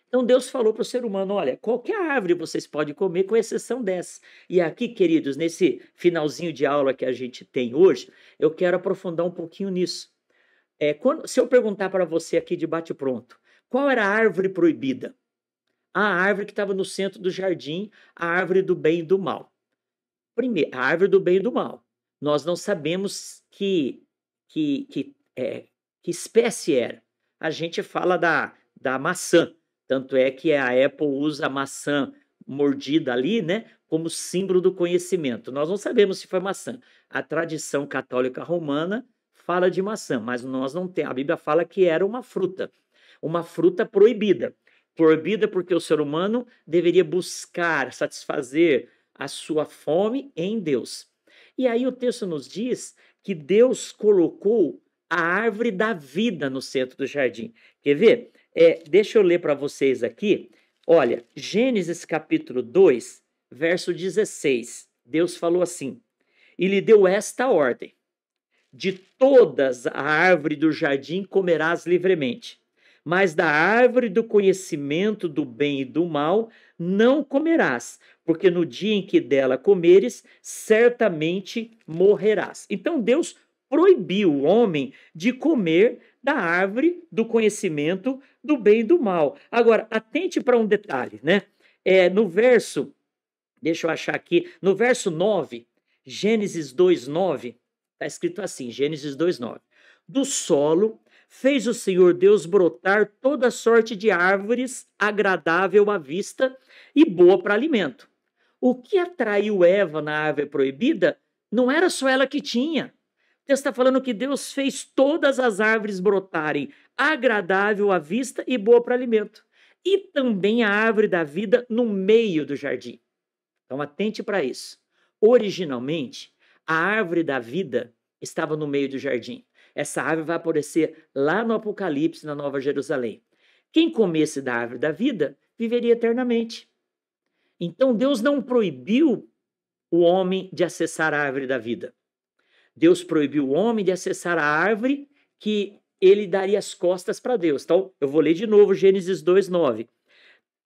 Então Deus falou para o ser humano, olha, qualquer árvore vocês podem comer, com exceção dessa. E aqui, queridos, nesse finalzinho de aula que a gente tem hoje, eu quero aprofundar um pouquinho nisso. Se eu perguntar para você aqui de bate-pronto, qual era a árvore proibida? A árvore que estava no centro do jardim, a árvore do bem e do mal. Primeiro, a árvore do bem e do mal. Nós não sabemos que espécie era. A gente fala da maçã. Tanto é que a Apple usa a maçã mordida ali, né, como símbolo do conhecimento. Nós não sabemos se foi maçã. A tradição católica romana fala de maçã, mas nós não temos. A Bíblia fala que era uma fruta. uma fruta proibida. Proibida porque o ser humano deveria buscar satisfazer a sua fome em Deus. E aí o texto nos diz que Deus colocou a árvore da vida no centro do jardim. Quer ver? Deixa eu ler para vocês aqui. Olha, Gênesis capítulo 2, verso 16. Deus falou assim: e lhe deu esta ordem: de todas a árvore do jardim comerás livremente, mas da árvore do conhecimento do bem e do mal não comerás, porque no dia em que dela comeres, certamente morrerás. Então Deus proibiu o homem de comer da árvore do conhecimento do bem e do mal. Agora, atente para um detalhe, né? No verso, deixa eu achar aqui, no verso 9, Gênesis 2:9, está escrito assim, Gênesis 2:9. Do solo fez o Senhor Deus brotar toda sorte de árvores agradável à vista e boa para alimento. O que atraiu Eva na árvore proibida não era só ela que tinha. Deus está falando que Deus fez todas as árvores brotarem agradável à vista e boa para alimento. E também a árvore da vida no meio do jardim. Então atente para isso. Originalmente, a árvore da vida estava no meio do jardim. Essa árvore vai aparecer lá no Apocalipse, na Nova Jerusalém. Quem comesse da árvore da vida viveria eternamente. Então Deus não proibiu o homem de acessar a árvore da vida. Deus proibiu o homem de acessar a árvore que ele daria as costas para Deus. Então, eu vou ler de novo Gênesis 2:9.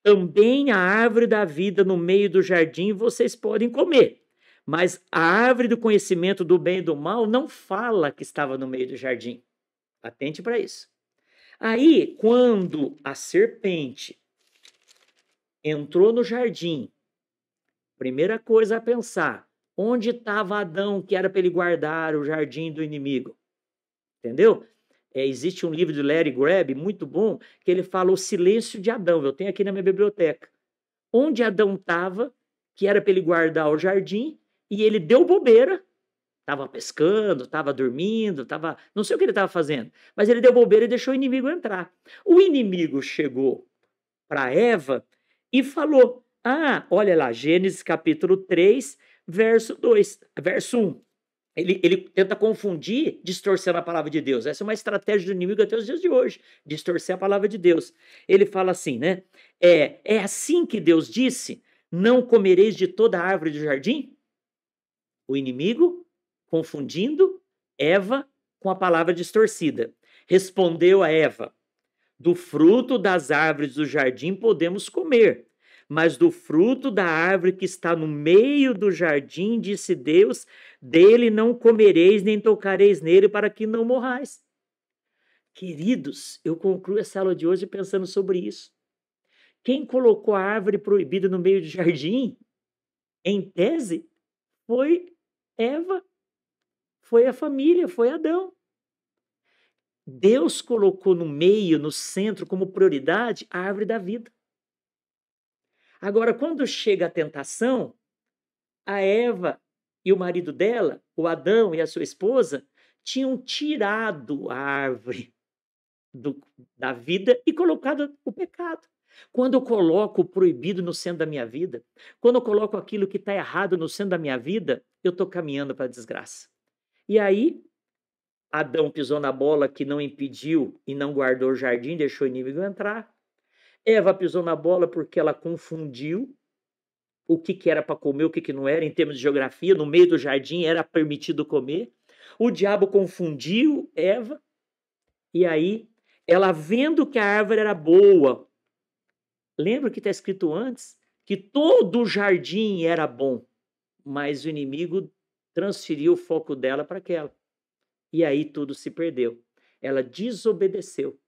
Também a árvore da vida no meio do jardim vocês podem comer, mas a árvore do conhecimento do bem e do mal não fala que estava no meio do jardim. Atente para isso. Aí, quando a serpente entrou no jardim, primeira coisa a pensar: onde estava Adão, que era para ele guardar o jardim do inimigo? Entendeu? Existe um livro de Larry Greb muito bom, que ele fala o silêncio de Adão. Eu tenho aqui na minha biblioteca. Onde Adão estava, que era para ele guardar o jardim, e ele deu bobeira, estava pescando, estava dormindo, não sei o que ele estava fazendo, mas ele deu bobeira e deixou o inimigo entrar. O inimigo chegou para Eva e falou: olha lá, Gênesis capítulo 3, verso 1. Ele tenta confundir, distorcendo a palavra de Deus. Essa é uma estratégia do inimigo até os dias de hoje, distorcer a palavra de Deus. Ele fala assim, né? É assim que Deus disse: não comereis de toda a árvore do jardim? O inimigo confundindo Eva com a palavra distorcida. Respondeu a Eva: do fruto das árvores do jardim podemos comer, mas do fruto da árvore que está no meio do jardim, disse Deus, dele não comereis nem tocareis nele, para que não morrais. Queridos, eu concluo essa aula de hoje pensando sobre isso. Quem colocou a árvore proibida no meio do jardim, em tese, foi Eva, foi a família, foi Adão. Deus colocou no meio, no centro, como prioridade, a árvore da vida. Agora, quando chega a tentação, a Eva e o marido dela, o Adão e a sua esposa, tinham tirado a árvore da vida e colocado o pecado. Quando eu coloco o proibido no centro da minha vida, quando eu coloco aquilo que está errado no centro da minha vida, eu estou caminhando para a desgraça. E aí, Adão pisou na bola que não impediu e não guardou o jardim, deixou o inimigo entrar. Eva pisou na bola porque ela confundiu o que era para comer, o que não era, em termos de geografia, no meio do jardim era permitido comer. O diabo confundiu Eva, e aí, ela vendo que a árvore era boa, lembra que está escrito antes? Que todo o jardim era bom, mas o inimigo transferiu o foco dela para aquela. E aí tudo se perdeu. Ela desobedeceu.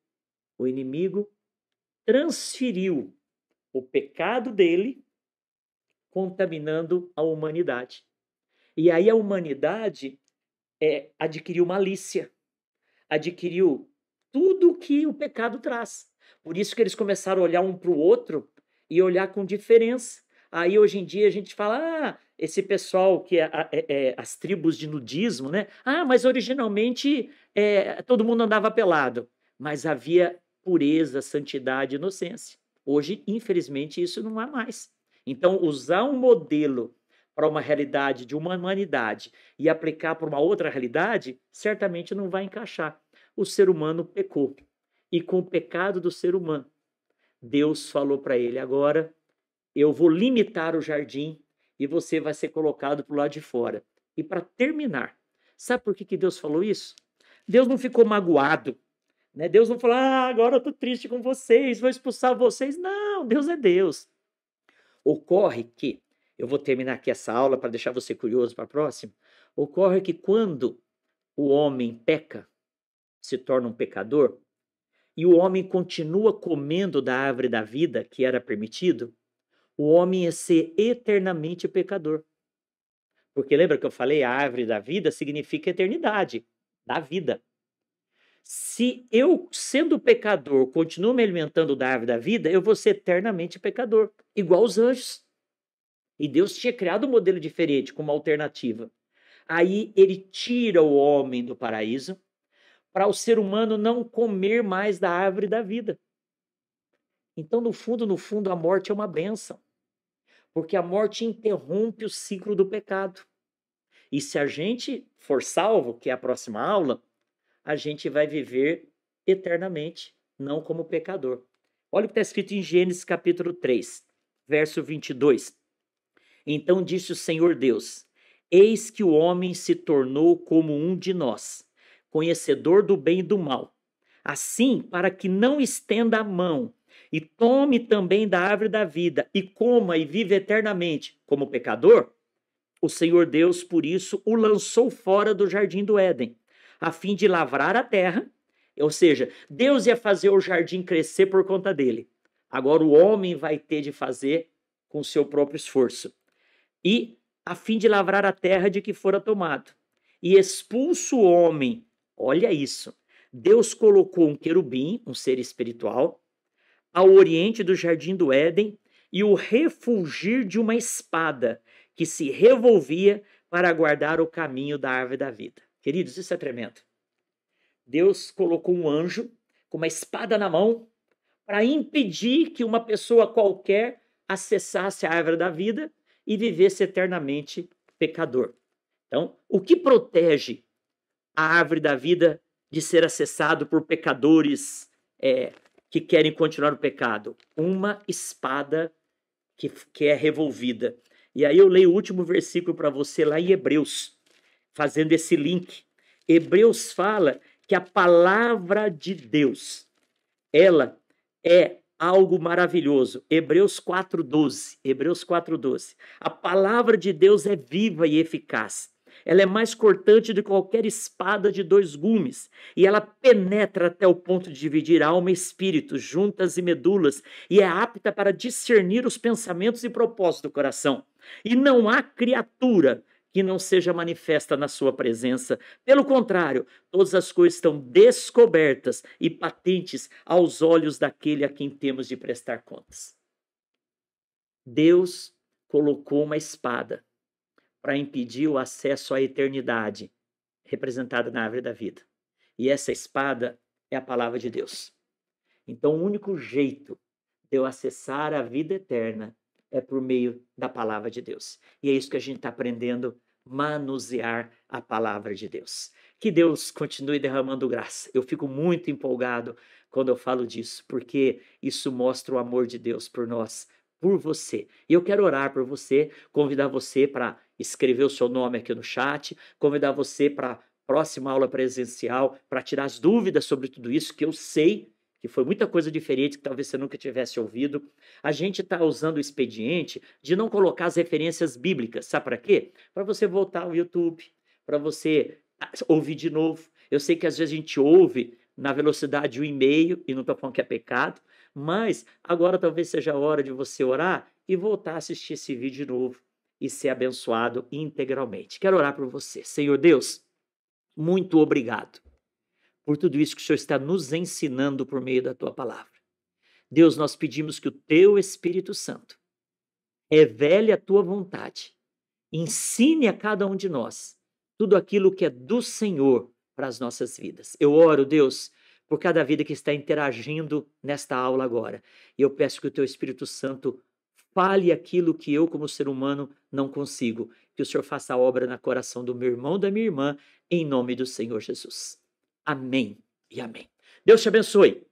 O inimigo transferiu o pecado dele, contaminando a humanidade. E aí a humanidade adquiriu malícia, adquiriu tudo que o pecado traz. Por isso que eles começaram a olhar um para o outro e olhar com diferença. Aí hoje em dia a gente fala, esse pessoal que as tribos de nudismo, né? Mas originalmente todo mundo andava pelado, mas havia pureza, santidade, inocência. Hoje, infelizmente, isso não há mais. Então, usar um modelo para uma realidade de uma humanidade e aplicar para uma outra realidade, certamente não vai encaixar. O ser humano pecou. E com o pecado do ser humano, Deus falou para ele: agora eu vou limitar o jardim e você vai ser colocado para o lado de fora. E para terminar, sabe por que Deus falou isso? Deus não ficou magoado, né? Deus não falou: agora eu estou triste com vocês, vou expulsar vocês. Não, Deus é Deus. Ocorre que, eu vou terminar aqui essa aula para deixar você curioso para a próxima. Ocorre que quando o homem peca, se torna um pecador, e o homem continua comendo da árvore da vida que era permitido, o homem ia ser eternamente pecador. Porque lembra que eu falei, a árvore da vida significa eternidade, da vida. Se eu, sendo pecador, continuo me alimentando da árvore da vida, eu vou ser eternamente pecador, igual os anjos. E Deus tinha criado um modelo diferente, como alternativa. Aí ele tira o homem do paraíso para o ser humano não comer mais da árvore da vida. Então, no fundo, a morte é uma bênção. Porque a morte interrompe o ciclo do pecado. E se a gente for salvo, que é a próxima aula, a gente vai viver eternamente, não como pecador. Olha o que está escrito em Gênesis capítulo 3, verso 22. Então disse o Senhor Deus: eis que o homem se tornou como um de nós, conhecedor do bem e do mal. Assim, para que não estenda a mão e tome também da árvore da vida e coma e vive eternamente como pecador, o Senhor Deus, por isso, o lançou fora do jardim do Éden, a fim de lavrar a terra, ou seja, Deus ia fazer o jardim crescer por conta dele. Agora o homem vai ter de fazer com o seu próprio esforço. E a fim de lavrar a terra de que fora tomado. E expulso o homem, olha isso, Deus colocou um querubim, um ser espiritual, ao oriente do jardim do Éden e o refulgir de uma espada que se revolvia para guardar o caminho da árvore da vida. Queridos, isso é tremendo. Deus colocou um anjo com uma espada na mão para impedir que uma pessoa qualquer acessasse a árvore da vida e vivesse eternamente pecador. Então, o que protege a árvore da vida de ser acessado por pecadores que querem continuar o pecado? Uma espada que é revolvida. E aí eu leio o último versículo para você lá em Hebreus, fazendo esse link. Hebreus fala que a palavra de Deus, ela é algo maravilhoso. Hebreus 4:12. Hebreus 4:12. A palavra de Deus é viva e eficaz. Ela é mais cortante do que qualquer espada de dois gumes, e ela penetra até o ponto de dividir alma e espírito, juntas e medulas, e é apta para discernir os pensamentos e propósitos do coração. E não há criatura que não seja manifesta na sua presença. Pelo contrário, todas as coisas estão descobertas e patentes aos olhos daquele a quem temos de prestar contas. Deus colocou uma espada para impedir o acesso à eternidade, representada na árvore da vida. E essa espada é a palavra de Deus. Então, o único jeito de eu acessar a vida eterna é por meio da palavra de Deus. E é isso que a gente está aprendendo, manusear a palavra de Deus. Que Deus continue derramando graça. Eu fico muito empolgado quando eu falo disso, porque isso mostra o amor de Deus por nós, por você. E eu quero orar por você, convidar você para escrever o seu nome aqui no chat, convidar você para a próxima aula presencial, para tirar as dúvidas sobre tudo isso, que eu sei que foi muita coisa diferente que talvez você nunca tivesse ouvido. A gente está usando o expediente de não colocar as referências bíblicas. Sabe para quê? Para você voltar ao YouTube, para você ouvir de novo. Eu sei que às vezes a gente ouve na velocidade de 1,5, e não estou falando que é pecado, mas agora talvez seja a hora de você orar e voltar a assistir esse vídeo de novo e ser abençoado integralmente. Quero orar por você. Senhor Deus, muito obrigado por tudo isso que o Senhor está nos ensinando por meio da Tua palavra. Deus, nós pedimos que o Teu Espírito Santo revele a Tua vontade, ensine a cada um de nós tudo aquilo que é do Senhor para as nossas vidas. Eu oro, Deus, por cada vida que está interagindo nesta aula agora. E eu peço que o teu Espírito Santo fale aquilo que eu, como ser humano, não consigo. Que o Senhor faça a obra no coração do meu irmão, da minha irmã, em nome do Senhor Jesus. Amém e amém. Deus te abençoe.